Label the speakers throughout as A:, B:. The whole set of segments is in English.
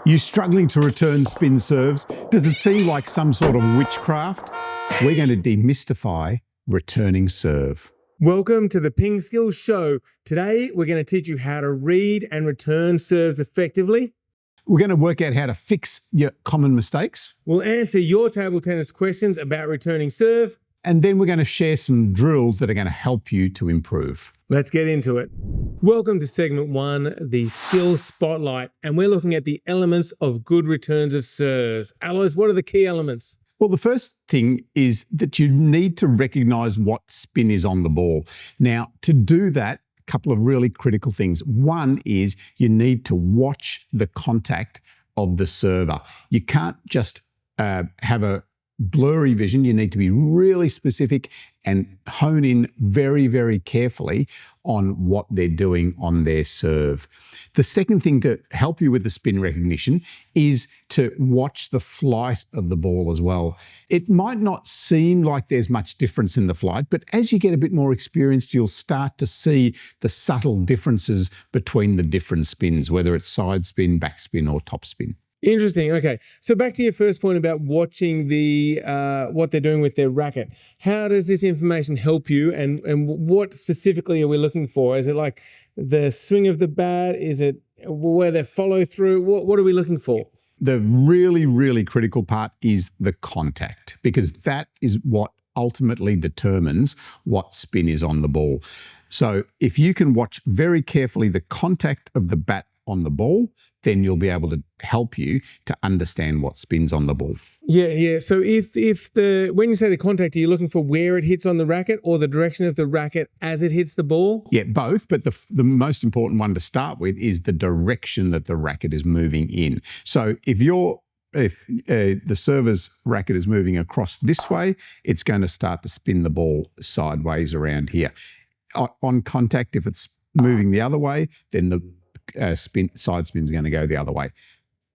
A: You struggling to return spin serves? Does it seem like some sort of witchcraft? We're going to demystify returning serve.
B: Welcome to the PingSkills show. Today, we're going to teach you how to read and return serves effectively.
A: We're going to work out how to fix your common mistakes.
B: We'll answer your table tennis questions about returning serve.
A: And then we're going to share some drills that are going to help you to improve.
B: Let's get into it. Welcome to segment 1, the skills spotlight. And we're looking at the elements of good returns of serves. Alois, what are the key elements?
A: Well, the first thing is that you need to recognize what spin is on the ball. Now, to do that, a couple of really critical things. One is you need to watch the contact of the server. You can't just have a blurry vision. You need to be really specific and hone in very, very carefully on what they're doing on their serve. The second thing to help you with the spin recognition is to watch the flight of the ball as well. It might not seem like there's much difference in the flight, but as you get a bit more experienced, you'll start to see the subtle differences between the different spins, whether it's side spin, back spin, or top spin.
B: Interesting. Okay. So back to your first point about watching the what they're doing with their racket. How does this information help you, and what specifically are we looking for? Is it like the swing of the bat? Is it where they follow through? What are we looking for?
A: The really, really critical part is the contact, because that is what ultimately determines what spin is on the ball. So if you can watch very carefully the contact of the bat on the ball, then you'll be able to help you to understand what spins on the ball.
B: Yeah. So when you say the contact, are you looking for where it hits on the racket or the direction of the racket as it hits the ball?
A: Yeah, both. But the most important one to start with is the direction that the racket is moving in. So if the server's racket is moving across this way, it's going to start to spin the ball sideways around here. On contact, if it's moving the other way, then the side spin is going to go the other way.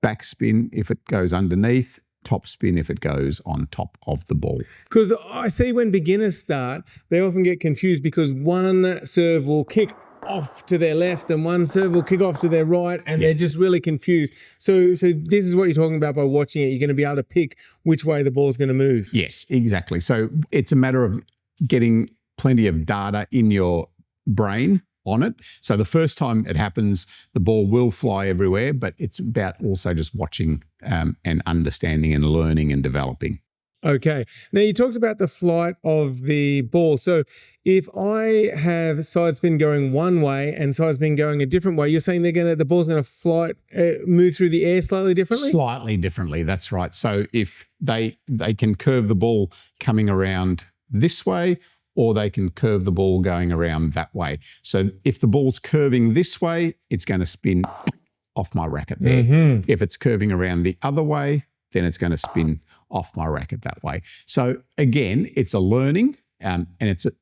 A: Back spin if it goes underneath, top spin if it goes on top of the ball.
B: Because I see when beginners start, they often get confused because one serve will kick off to their left and one serve will kick off to their right, and they're just really confused. So this is what you're talking about by watching it. You're going to be able to pick which way the ball is going to move.
A: Yes, exactly. So it's a matter of getting plenty of data in your brain on it. So the first time it happens, the ball will fly everywhere, but it's about also just watching and understanding and learning and developing.
B: Okay. Now you talked about the flight of the ball. So if I have side spin going one way and side spin going a different way, you're saying the ball's going to fly, move through the air slightly differently?
A: Slightly differently, that's right. So if they can curve the ball coming around this way, or they can curve the ball going around that way. So if the ball's curving this way, it's going to spin off my racket there. Mm-hmm. If it's curving around the other way, then it's going to spin off my racket that way. So again, it's a learning, and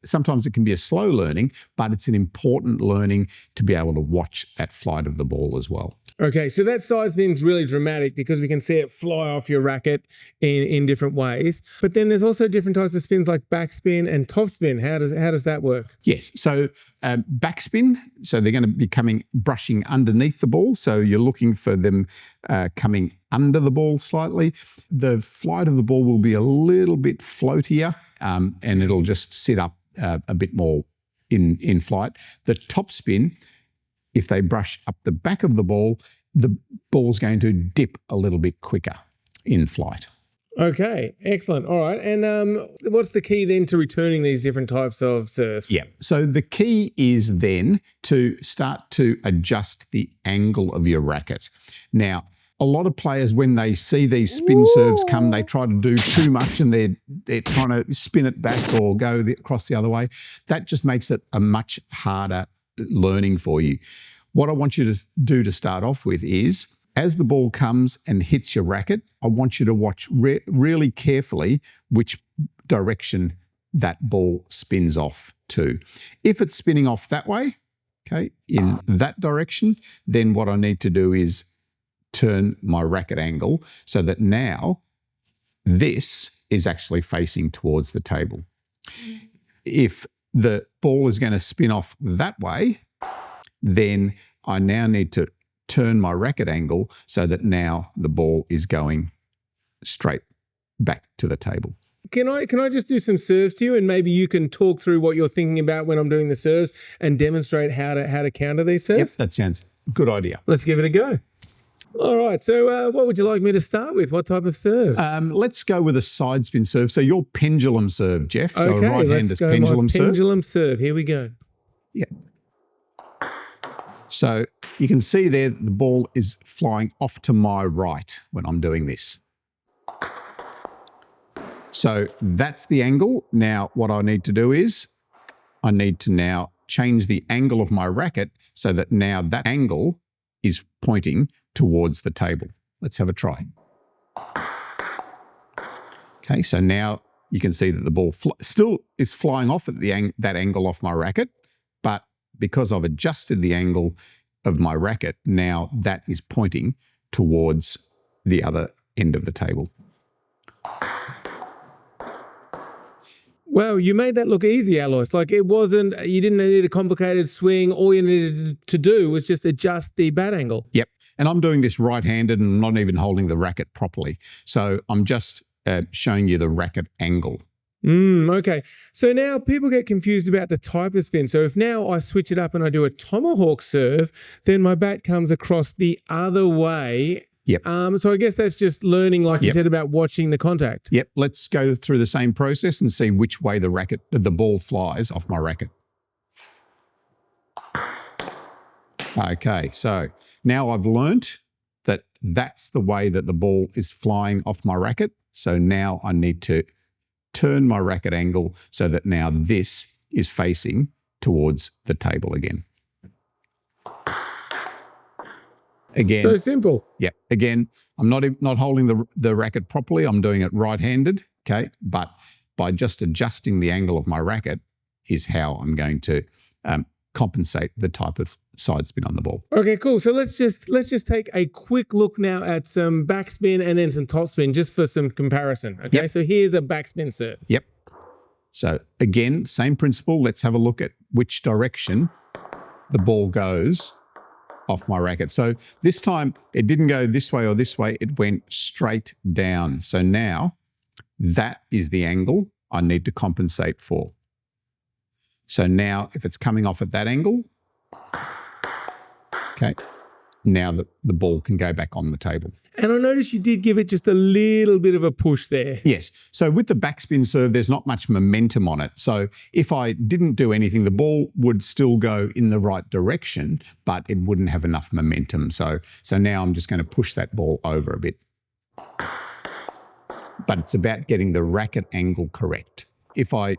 A: sometimes it can be a slow learning, but it's an important learning to be able to watch that flight of the ball as well.
B: Okay, so that side spin's really dramatic because we can see it fly off your racket in different ways. But then there's also different types of spins like backspin and topspin. How does that work?
A: Yes, so backspin, so they're going to be brushing underneath the ball. So you're looking for them coming under the ball slightly. The flight of the ball will be a little bit floatier, and it'll just sit up a bit more in flight. The topspin, if they brush up the back of the ball's going to dip a little bit quicker in flight.
B: Okay, excellent. All right. And what's the key then to returning these different types of serves?
A: Yeah. So the key is then to start to adjust the angle of your racket. Now, a lot of players, when they see these spin serves come, they try to do too much and they're trying to spin it back or go across the other way. That just makes it a much harder learning for you. What I want you to do to start off with is, as the ball comes and hits your racket, I want you to watch really carefully which direction that ball spins off to. If it's spinning off that way, okay, in that direction, then what I need to do is turn my racket angle so that now this is actually facing towards the table. If the ball is going to spin off that way, then I now need to turn my racket angle so that now the ball is going straight back to the table.
B: Can I just do some serves to you, and maybe you can talk through what you're thinking about when I'm doing the serves and demonstrate how to counter these serves?
A: Yep, that sounds a good idea.
B: Let's give it a go. All right. So what would you like me to start with? What type of serve?
A: Let's go with a side spin serve. So your pendulum serve, Jeff. So
B: Okay,
A: right-handed
B: let's go
A: pendulum
B: my
A: serve.
B: pendulum serve. Here we go.
A: Yeah. So you can see there the ball is flying off to my right when I'm doing this. So that's the angle. Now what I need to do is I need to now change the angle of my racket so that now that angle is pointing towards the table. Let's have a try. Okay, so now you can see that the ball still is flying off at that angle off my racket, but because I've adjusted the angle of my racket, now that is pointing towards the other end of the table.
B: Well, you made that look easy, Alois. Like it wasn't, you didn't need a complicated swing. All you needed to do was just adjust the bat angle.
A: Yep. And I'm doing this right-handed and not even holding the racket properly. So I'm just showing you the racket angle.
B: Okay. So now people get confused about the type of spin. So if now I switch it up and I do a tomahawk serve, then my bat comes across the other way.
A: Yep.
B: So I guess that's just learning, like you
A: Yep.
B: said, about watching the contact.
A: Yep. Let's go through the same process and see which way the ball flies off my racket. Okay. So now I've learnt that that's the way that the ball is flying off my racket. So now I need to turn my racket angle so that now this is facing towards the table again. Again,
B: So simple.
A: yeah. Again, I'm not holding the racket properly. I'm doing it right-handed. Okay, but by just adjusting the angle of my racket is how I'm going to compensate the type of side spin on the ball.
B: Okay, cool. So let's just take a quick look now at some backspin and then some topspin, just for some comparison. Okay,
A: Yep.
B: so here's a backspin serve.
A: Yep. So again, same principle. Let's have a look at which direction the ball goes off my racket. So this time it didn't go this way or this way. It went straight down. So now that is the angle I need to compensate for. So now if it's coming off at that angle, okay, now the ball can go back on the table.
B: And I noticed you did give it just a little bit of a push there.
A: Yes. So with the backspin serve, there's not much momentum on it. So if I didn't do anything, the ball would still go in the right direction, but it wouldn't have enough momentum. So now I'm just going to push that ball over a bit. But it's about getting the racket angle correct. If I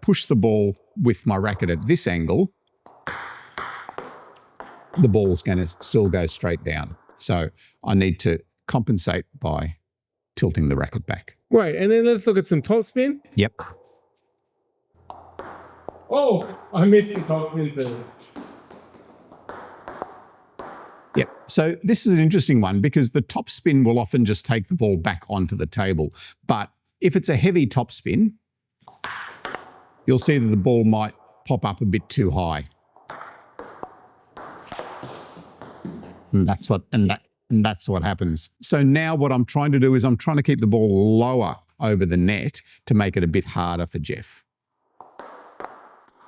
A: push the ball with my racket at this angle, the ball's going to still go straight down. So I need to compensate by tilting the racket back.
B: Great. And then let's look at some topspin.
A: Yep.
B: Oh, I missed the topspin serve.
A: Yep. So this is an interesting one because the top spin will often just take the ball back onto the table. But if it's a heavy top spin, you'll see that the ball might pop up a bit too high. And that's what happens. So now what I'm trying to do is I'm trying to keep the ball lower over the net to make it a bit harder for Jeff.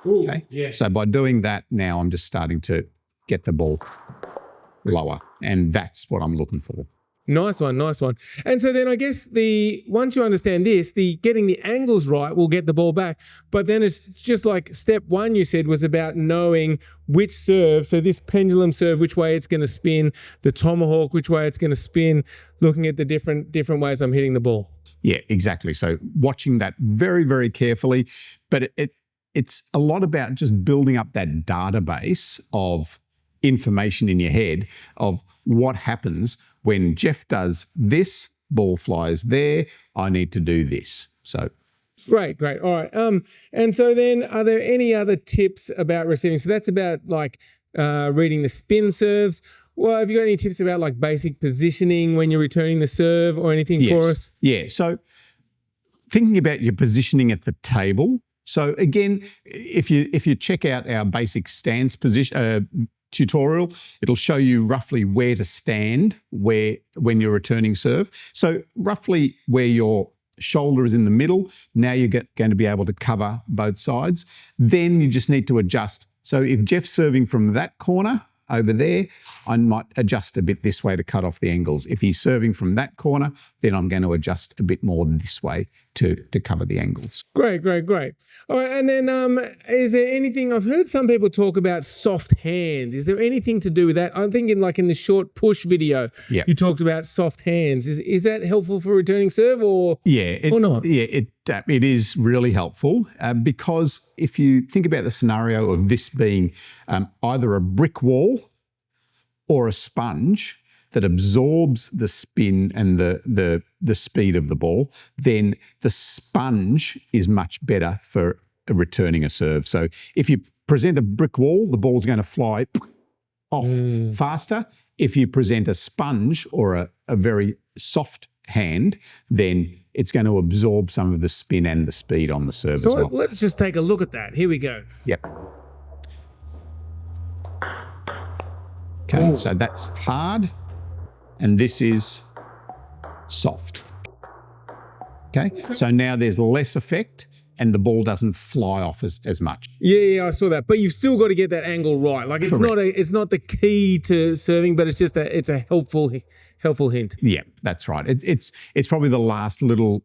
B: Ooh,
A: Okay.
B: yeah.
A: So by doing that, now I'm just starting to get the ball lower, and that's what I'm looking for.
B: Nice one, nice one. And so then I guess once you understand this, getting the angles right will get the ball back. But then it's just like step one you said was about knowing which serve. So this pendulum serve, which way it's going to spin, the tomahawk, which way it's going to spin, looking at the different ways I'm hitting the ball.
A: Yeah, exactly. So watching that very, very carefully, but it's a lot about just building up that database of information in your head of what happens when Jeff does this, ball flies there, I need to do this. So
B: Great. All right. And so then are there any other tips about receiving? So that's about like reading the spin serves. Well, have you got any tips about like basic positioning when you're returning the serve or anything for us?
A: Yeah. So thinking about your positioning at the table. So again, if you check out our basic stance position tutorial, it'll show you roughly where to stand when you're returning serve. So roughly where your shoulder is in the middle, now you're going to be able to cover both sides. Then you just need to adjust. So if Jeff's serving from that corner over there, I might adjust a bit this way to cut off the angles. If he's serving from that corner, then I'm going to adjust a bit more this way to cover the angles.
B: Great. All right, and then is there anything, I've heard some people talk about soft hands. Is there anything to do with that? I'm thinking like in the short push video, you talked about soft hands. Is that helpful for returning serve or not?
A: Yeah, it is really helpful because if you think about the scenario of this being either a brick wall or a sponge that absorbs the spin and the speed of the ball, then the sponge is much better for returning a serve. So if you present a brick wall, the ball's going to fly off faster. If you present a sponge or a very soft hand, then it's going to absorb some of the spin and the speed on the serve as well.
B: So let's just take a look at that. Here we go.
A: Yep. Okay, so that's hard, and this is soft. Okay, so now there's less effect and the ball doesn't fly off as much.
B: Yeah, I saw that. But you've still got to get that angle right. Like it's not the key to serving, but it's a helpful hint.
A: Yeah, that's right. It's probably the last little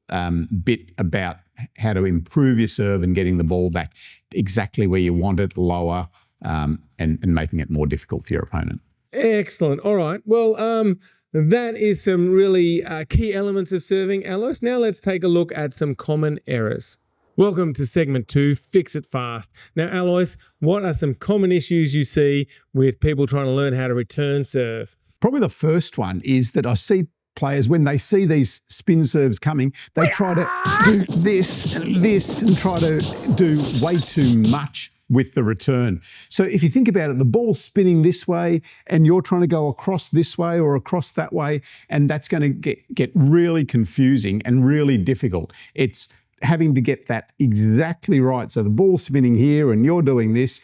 A: bit about how to improve your serve and getting the ball back exactly where you want it, lower, and making it more difficult for your opponent.
B: Excellent. All right. Well, that is some really key elements of serving, Alois. Now let's take a look at some common errors. Welcome to segment 2, Fix It Fast. Now, Alois, what are some common issues you see with people trying to learn how to return serve?
A: Probably the first one is that I see players, when they see these spin serves coming, they try to do this and try to do way too much with the return. So if you think about it, the ball's spinning this way and you're trying to go across this way or across that way, and that's going to get really confusing and really difficult. It's having to get that exactly right. So the ball's spinning here and you're doing this,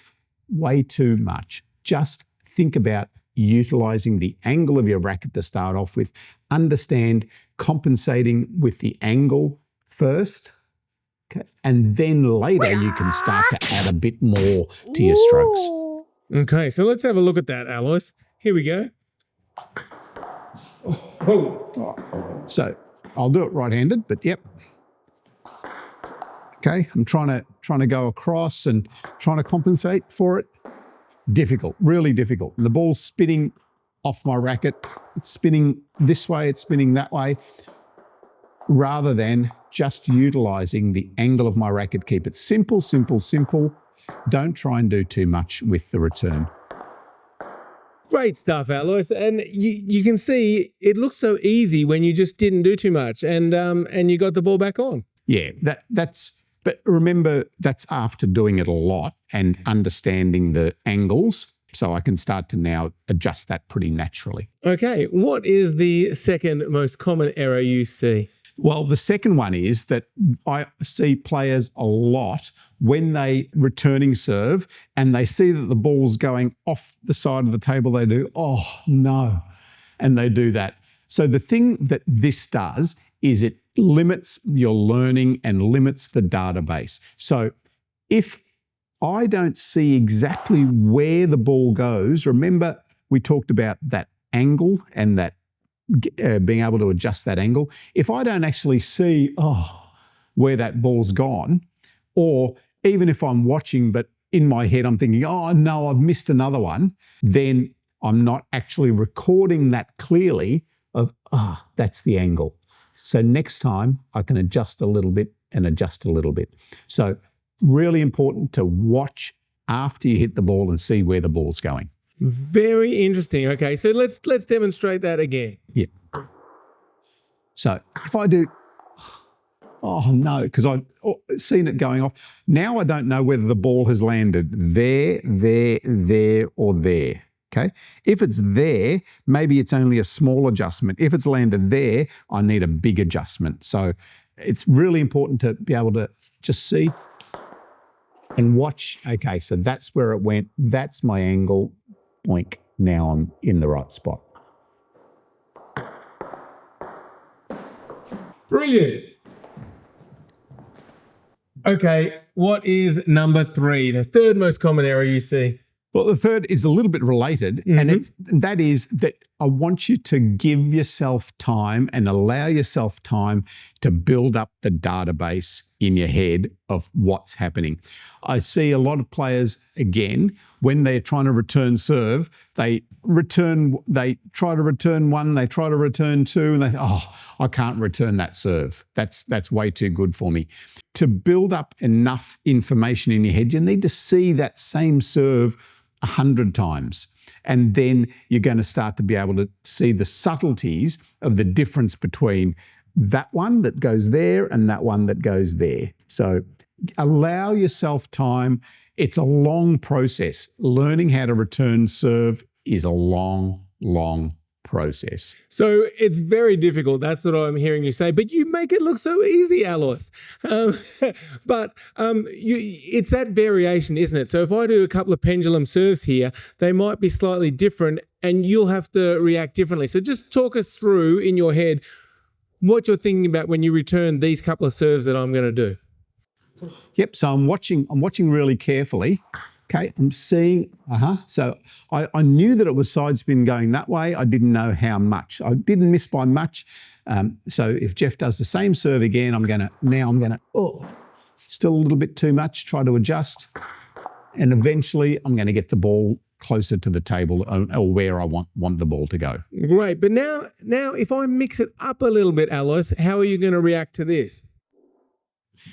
A: way too much. Just think about utilizing the angle of your racket to start off with. Understand compensating with the angle first. Okay. And then later you can start to add a bit more to your strokes.
B: Okay, so let's have a look at that, Alois. Here we go.
A: So I'll do it right-handed, but yep. Okay, I'm trying to go across and trying to compensate for it. Difficult, really difficult. And the ball's spinning off my racket. It's spinning this way, it's spinning that way, rather than just utilizing the angle of my racket. Keep it simple, simple, simple. Don't try and do too much with the return.
B: Great stuff, Alois. And you can see it looks so easy when you just didn't do too much and you got the ball back on.
A: Yeah, but remember, that's after doing it a lot and understanding the angles, so I can start to now adjust that pretty naturally.
B: Okay, what is the second most common error you see?
A: Well, the second one is that I see players a lot when they returning serve and they see that the ball's going off the side of the table, they do, oh no, and they do that. So the thing that this does is it limits your learning and limits the database. So if I don't see exactly where the ball goes, remember we talked about that angle and that being able to adjust that angle. If I don't actually see where that ball's gone, or even if I'm watching but in my head I'm thinking, oh no, I've missed another one, then I'm not actually recording that clearly of, that's the angle. So next time I can adjust a little bit and adjust a little bit. So really important to watch after you hit the ball and see where the ball's going.
B: Very interesting. Okay, so let's demonstrate that again.
A: Yeah. So if I do, oh no, because I've seen it going off. Now I don't know whether the ball has landed there, or there. Okay. If it's there, maybe it's only a small adjustment. If it's landed there, I need a big adjustment. So it's really important to be able to just see and watch. Okay, so that's where it went. That's my angle. Boink. Now I'm in the right spot.
B: Brilliant. Okay, what is number 3, the third most common error you see?
A: Well, the third is a little bit related, and that is that I want you to give yourself time and allow yourself time to build up the database in your head of what's happening. I see a lot of players, again, when they're trying to return serve, they try to return 1, they try to return 2, and they think, oh, I can't return that serve. That's way too good for me. To build up enough information in your head, you need to see that same serve 100 times. And then you're going to start to be able to see the subtleties of the difference between that one that goes there and that one that goes there. So allow yourself time. It's a long process. Learning how to return serve is a long, long process.
B: So it's very difficult. That's what I'm hearing you say. But you make it look so easy, Alois. It's that variation, isn't it? So if I do a couple of pendulum serves here, they might be slightly different and you'll have to react differently. So just talk us through in your head what you're thinking about when you return these couple of serves that I'm going to do.
A: Yep. So I'm watching really carefully. Okay, I'm seeing, So I knew that it was side spin going that way. I didn't know how much. I didn't miss by much. So if Jeff does the same serve again, I'm going to, still a little bit too much, try to adjust. And eventually I'm going to get the ball closer to the table or where I want the ball to go.
B: Great. But now if I mix it up a little bit, Alois, how are you going to react to this?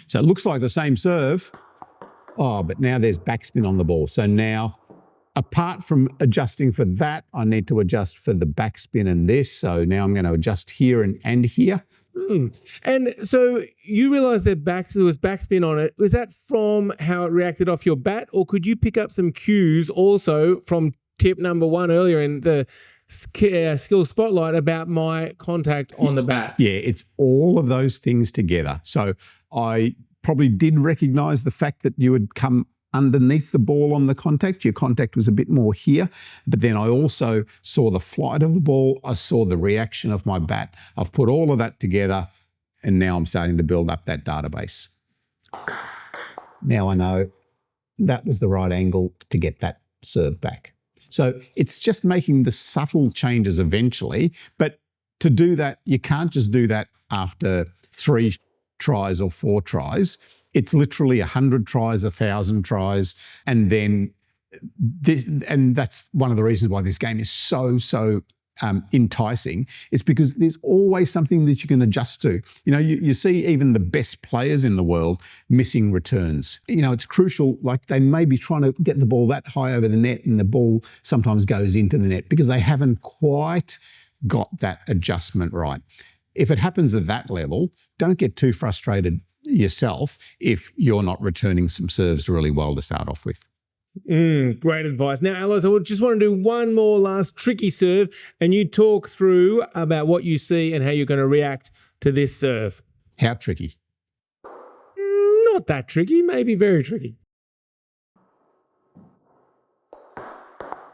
A: So it looks like the same serve. Oh, but now there's backspin on the ball. So now, apart from adjusting for that, I need to adjust for the backspin and this. So now I'm going to adjust here and here.
B: And so you realized there was backspin on it. Was that from how it reacted off your bat, or could you pick up some cues also from tip number 1 earlier in the skill spotlight about my contact on the bat?
A: Yeah, it's all of those things together. So I probably did recognize the fact that you had come underneath the ball on the contact. Your contact was a bit more here, but then I also saw the flight of the ball. I saw the reaction of my bat. I've put all of that together, and now I'm starting to build up that database. Now I know that was the right angle to get that serve back. So it's just making the subtle changes eventually, but to do that, you can't just do that after 3 tries or 4 tries. It's literally 100 tries, 1,000 tries, and then that's one of the reasons why this game is so enticing. It's because there's always something that you can adjust to. You know, you see even the best players in the world missing returns. You know, it's crucial. Like they may be trying to get the ball that high over the net, and the ball sometimes goes into the net because they haven't quite got that adjustment right. If it happens at that level, don't get too frustrated yourself if you're not returning some serves really well to start off with.
B: Great advice. Now, Alois, I just want to do one more last tricky serve, and you talk through about what you see and how you're going to react to this serve.
A: How tricky?
B: Not that tricky, maybe very tricky.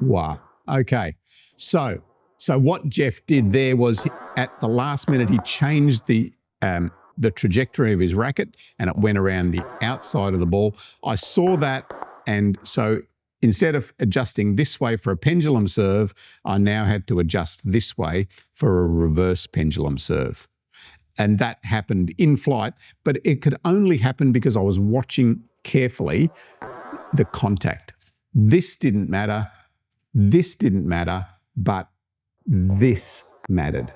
A: Wow. Okay. So what Jeff did there was at the last minute, he changed the trajectory of his racket and it went around the outside of the ball. I saw that, and so instead of adjusting this way for a pendulum serve, I now had to adjust this way for a reverse pendulum serve. And that happened in flight, but it could only happen because I was watching carefully the contact. This didn't matter, but this mattered.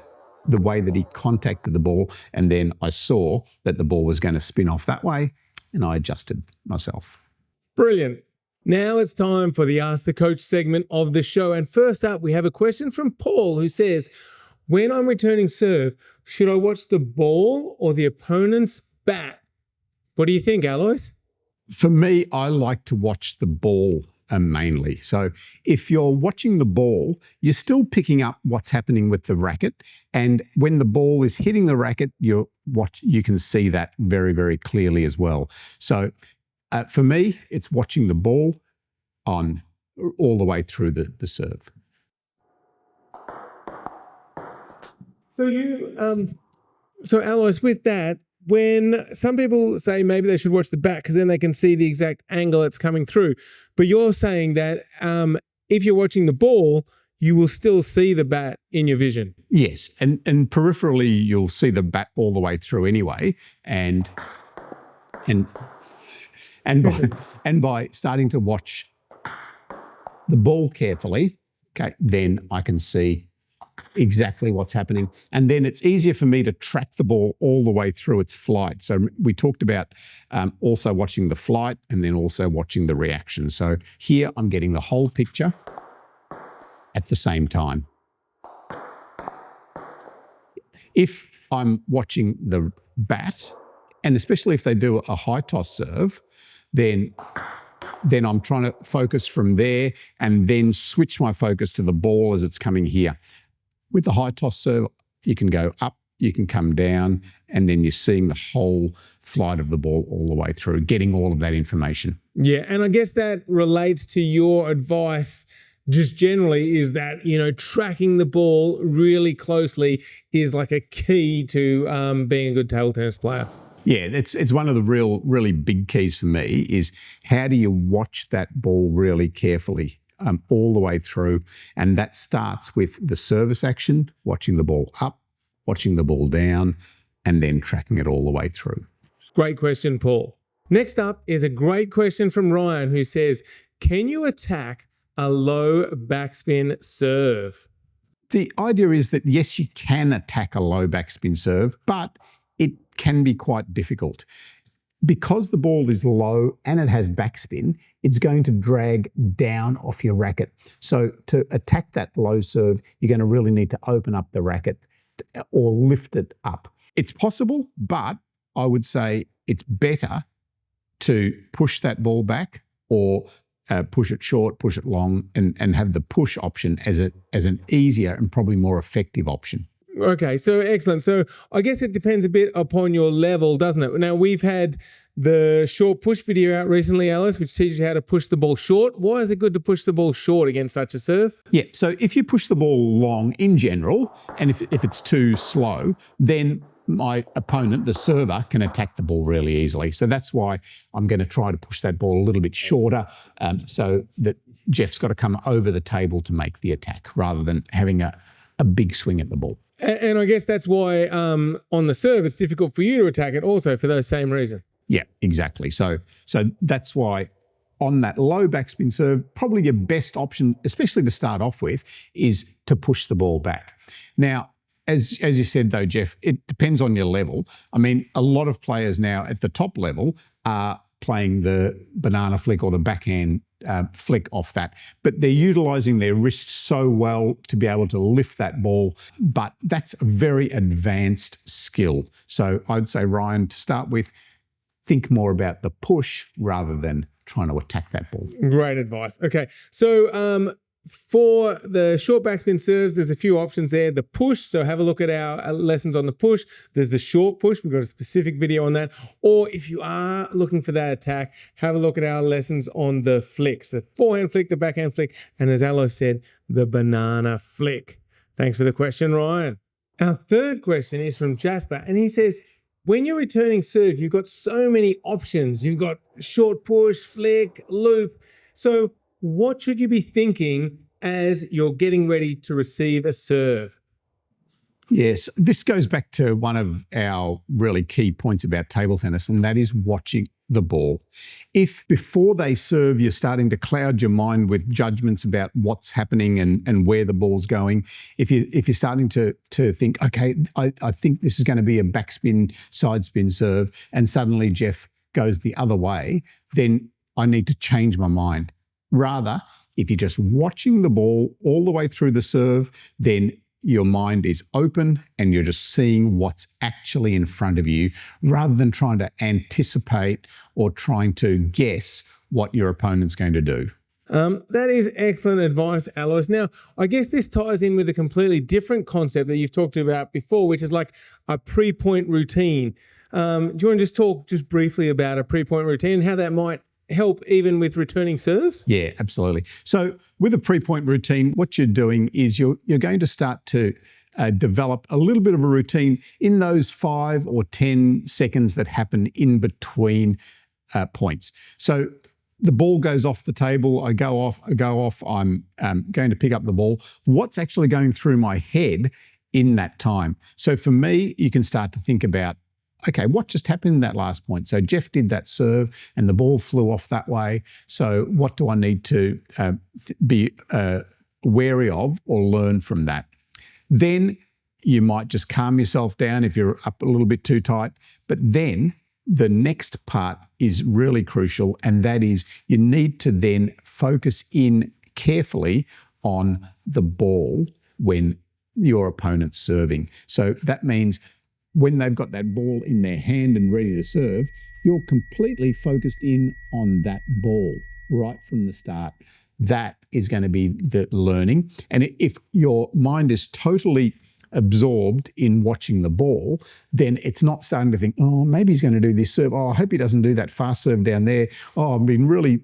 A: The way that he contacted the ball, and then I saw that the ball was going to spin off that way, and I adjusted myself.
B: Brilliant. Now it's time for the Ask the Coach segment of the show. And first up, we have a question from Paul who says, when I'm returning serve, should I watch the ball or the opponent's bat? What do you think, Alois?
A: For me, I like to watch the ball mainly. So if you're watching the ball, you're still picking up what's happening with the racket. And when the ball is hitting the racket, you can see that very, very clearly as well. So for me, it's watching the ball on all the way through the serve.
B: So Alois, with that, when some people say maybe they should watch the bat because then they can see the exact angle it's coming through, but you're saying that if you're watching the ball, you will still see the bat in your vision.
A: Yes, and peripherally you'll see the bat all the way through anyway, and by starting to watch the ball carefully, okay, then I can see exactly what's happening. And then it's easier for me to track the ball all the way through its flight. So we talked about also watching the flight and then also watching the reaction. So here I'm getting the whole picture at the same time. If I'm watching the bat, and especially if they do a high toss serve, then I'm trying to focus from there and then switch my focus to the ball as it's coming here. With the high toss serve, you can go up, you can come down, and then you're seeing the whole flight of the ball all the way through, getting all of that information.
B: Yeah, and I guess that relates to your advice just generally, is that, tracking the ball really closely is like a key to being a good table tennis player.
A: Yeah, it's one of the really big keys for me is how do you watch that ball really carefully all the way through. And that starts with the service action, watching the ball up, watching the ball down, and then tracking it all the way through.
B: Great question, Paul. Next up is a great question from Ryan, who says, can you attack a low backspin serve?
A: The idea is that, yes, you can attack a low backspin serve, but it can be quite difficult. Because the ball is low and it has backspin, it's going to drag down off your racket. So to attack that low serve, you're going to really need to open up the racket or lift it up. It's possible, but I would say it's better to push that ball back or push it short, push it long, and have the push option as an easier and probably more effective option.
B: Okay, so excellent. So I guess it depends a bit upon your level, doesn't it? Now, we've had the short push video out recently, Alice, which teaches you how to push the ball short. Why is it good to push the ball short against such a serve?
A: Yeah, so if you push the ball long in general, and if it's too slow, then my opponent, the server, can attack the ball really easily. So that's why I'm going to try to push that ball a little bit shorter so that Jeff's got to come over the table to make the attack rather than having a big swing at the ball.
B: And I guess that's why on the serve, it's difficult for you to attack it also for those same reasons.
A: Yeah, exactly. So that's why on that low backspin serve, probably your best option, especially to start off with, is to push the ball back. Now, as you said though, Jeff, it depends on your level. I mean, a lot of players now at the top level are playing the banana flick or the backhand flick off that, but they're utilising their wrists so well to be able to lift that ball, but that's a very advanced skill. So I'd say, Ryan, to start with, think more about the push rather than trying to attack that ball.
B: Great advice. Okay, so for the short backspin serves, there's a few options there. The push, so have a look at our lessons on the push. There's the short push. We've got a specific video on that. Or if you are looking for that attack, have a look at our lessons on the flicks, the forehand flick, the backhand flick, and as Alois said, the banana flick. Thanks for the question, Ryan. Our third question is from Jasper, and he says, when you're returning serve, you've got so many options. You've got short push, flick, loop. So what should you be thinking as you're getting ready to receive a serve?
A: Yes, this goes back to one of our really key points about table tennis, and that is watching the ball. If before they serve, you're starting to cloud your mind with judgments about what's happening and where the ball's going, if you're starting to think, okay, I think this is going to be a backspin, side spin serve, and suddenly Jeff goes the other way, then I need to change my mind. Rather, if you're just watching the ball all the way through the serve, then your mind is open and you're just seeing what's actually in front of you rather than trying to anticipate or trying to guess what your opponent's going to do.
B: That is excellent advice, Alois. Now, I guess this ties in with a completely different concept that you've talked about before, which is like a pre-point routine. Do you want to just talk just briefly about a pre-point routine and how that might help even with returning serves?
A: Yeah, absolutely. So with a pre-point routine, what you're doing is you're going to start to develop a little bit of a routine in those 5 or 10 seconds that happen in between points. So the ball goes off the table, I go off, I'm going to pick up the ball. What's actually going through my head in that time? So for me, you can start to think about, okay, what just happened in that last point? So Jeff did that serve and the ball flew off that way. So what do I need to be wary of or learn from that? Then you might just calm yourself down if you're up a little bit too tight. But then the next part is really crucial, and that is you need to then focus in carefully on the ball when your opponent's serving. So that means when they've got that ball in their hand and ready to serve, you're completely focused in on that ball right from the start. That is going to be the learning. And if your mind is totally absorbed in watching the ball, then it's not starting to think, oh, maybe he's going to do this serve. Oh, I hope he doesn't do that fast serve down there. Oh, I've been really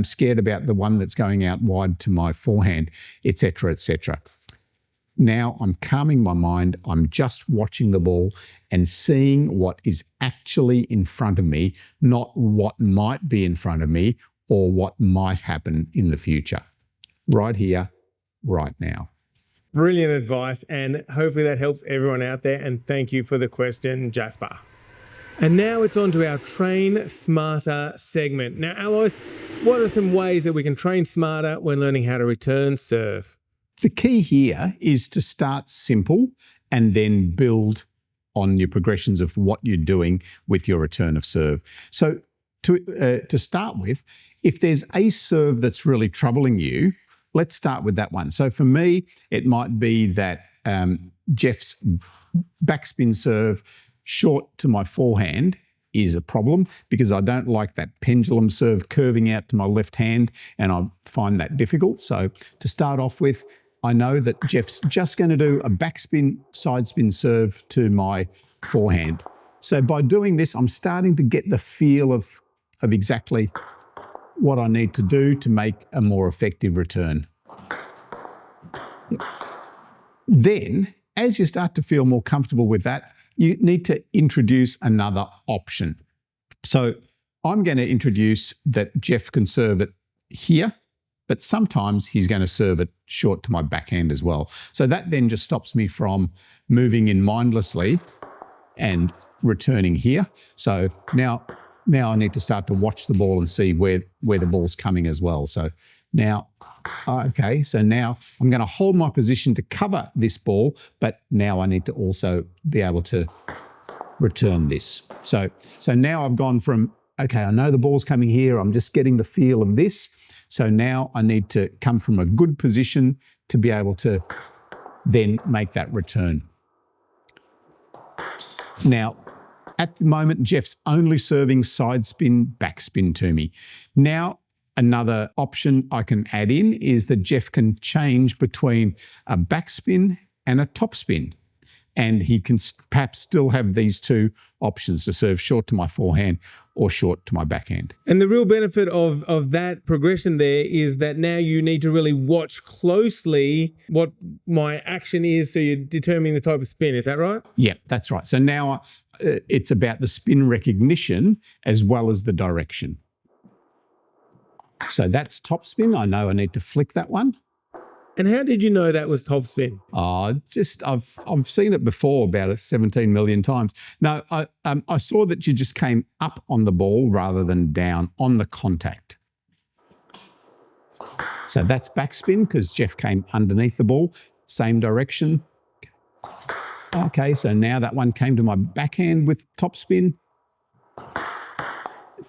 A: scared about the one that's going out wide to my forehand, etc., etc. Now I'm calming my mind. I'm just watching the ball and seeing what is actually in front of me, not what might be in front of me or what might happen in the future. Right here, right now.
B: Brilliant advice, and hopefully that helps everyone out there. And thank you for the question, Jasper. And now it's on to our Train Smarter segment. Now, Alois, what are some ways that we can train smarter when learning how to return serve?
A: The key here is to start simple and then build on your progressions of what you're doing with your return of serve. So to start with, if there's a serve that's really troubling you, let's start with that one. So for me, it might be that Jeff's backspin serve short to my forehand is a problem because I don't like that pendulum serve curving out to my left hand, and I find that difficult. So to start off with, I know that Jeff's just going to do a backspin, side spin serve to my forehand. So by doing this, I'm starting to get the feel of exactly what I need to do to make a more effective return. Then, as you start to feel more comfortable with that, you need to introduce another option. So I'm going to introduce that Jeff can serve it here, but sometimes he's going to serve it short to my backhand as well. So that then just stops me from moving in mindlessly and returning here. So now I need to start to watch the ball and see where the ball's coming as well. So now, okay, so now I'm going to hold my position to cover this ball, but now I need to also be able to return this. So now I've gone from, okay, I know the ball's coming here, I'm just getting the feel of this. So now I need to come from a good position to be able to then make that return. Now, at the moment, Jeff's only serving side spin, backspin to me. Now, another option I can add in is that Jeff can change between a backspin and a topspin. And he can perhaps still have these two options to serve short to my forehand or short to my backhand.
B: And the real benefit of that progression there is that now you need to really watch closely what my action is, so you're determining the type of spin. Is that right?
A: Yeah, that's right. So now it's about the spin recognition as well as the direction. So that's topspin. I know I need to flick that one.
B: And how did you know that was topspin?
A: I've seen it before about 17 million times. No, I saw that you just came up on the ball rather than down on the contact. So that's backspin because Jeff came underneath the ball, same direction. Okay, so now that one came to my backhand with topspin,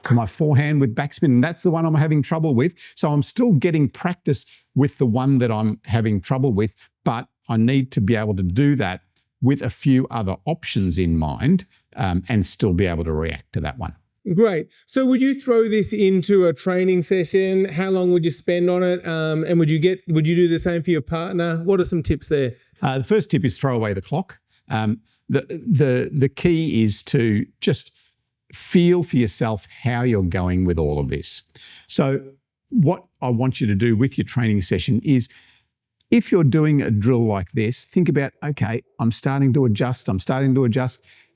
A: to my forehand with backspin, and that's the one I'm having trouble with. So I'm still getting practice with the one that I'm having trouble with, but I need to be able to do that with a few other options in mind and still be able to react to that one.
B: Great. So would you throw this into a training session? How long would you spend on it? And would you do the same for your partner? What are some tips there?
A: The first tip is throw away the clock. The key is to just feel for yourself how you're going with all of this. So what I want you to do with your training session is, if you're doing a drill like this, think about, okay, I'm starting to adjust.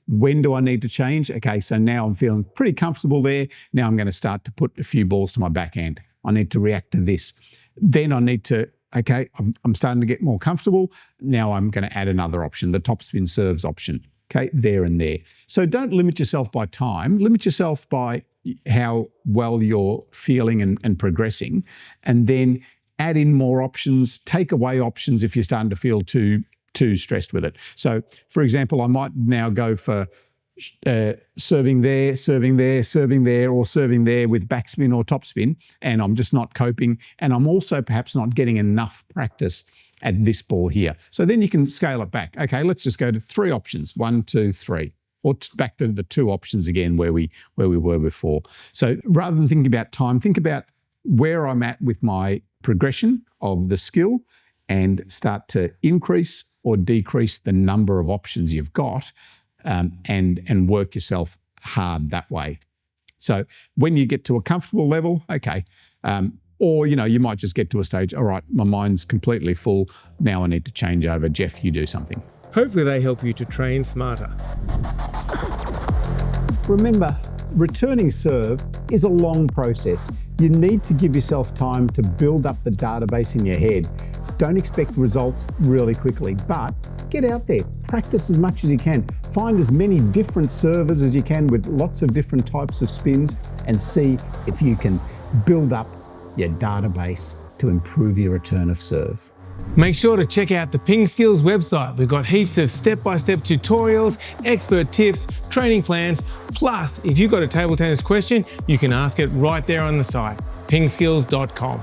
A: When do I need to change? Okay, so now I'm feeling pretty comfortable there. Now I'm going to start to put a few balls to my backhand. I need to react to this. Then I need to, okay, I'm starting to get more comfortable. Now I'm going to add another option, the topspin serves option. Okay, there and there. So don't limit yourself by time. Limit yourself by how well you're feeling and progressing. And then add in more options, take away options if you're starting to feel too stressed with it. So, for example, I might now go for serving there, or serving there with backspin or topspin, and I'm just not coping. And I'm also perhaps not getting enough practice at this ball here. So then you can scale it back. Okay, let's just go to 3 options, 1, 2, 3. Or back to the 2 options again where we were before. So rather than thinking about time, think about where I'm at with my progression of the skill, and start to increase or decrease the number of options you've got, and work yourself hard that way. So when you get to a comfortable level, okay, or you might just get to a stage, all right, my mind's completely full, now I need to change over. Jeff, you do something.
B: Hopefully they help you to train smarter.
A: Remember, returning serve is a long process. You need to give yourself time to build up the database in your head. Don't expect results really quickly, but get out there, practice as much as you can. Find as many different servers as you can with lots of different types of spins, and see if you can build up your database to improve your return of serve.
B: Make sure to check out the PingSkills website. We've got heaps of step-by-step tutorials, expert tips, training plans. Plus, if you've got a table tennis question, you can ask it right there on the site, pingskills.com.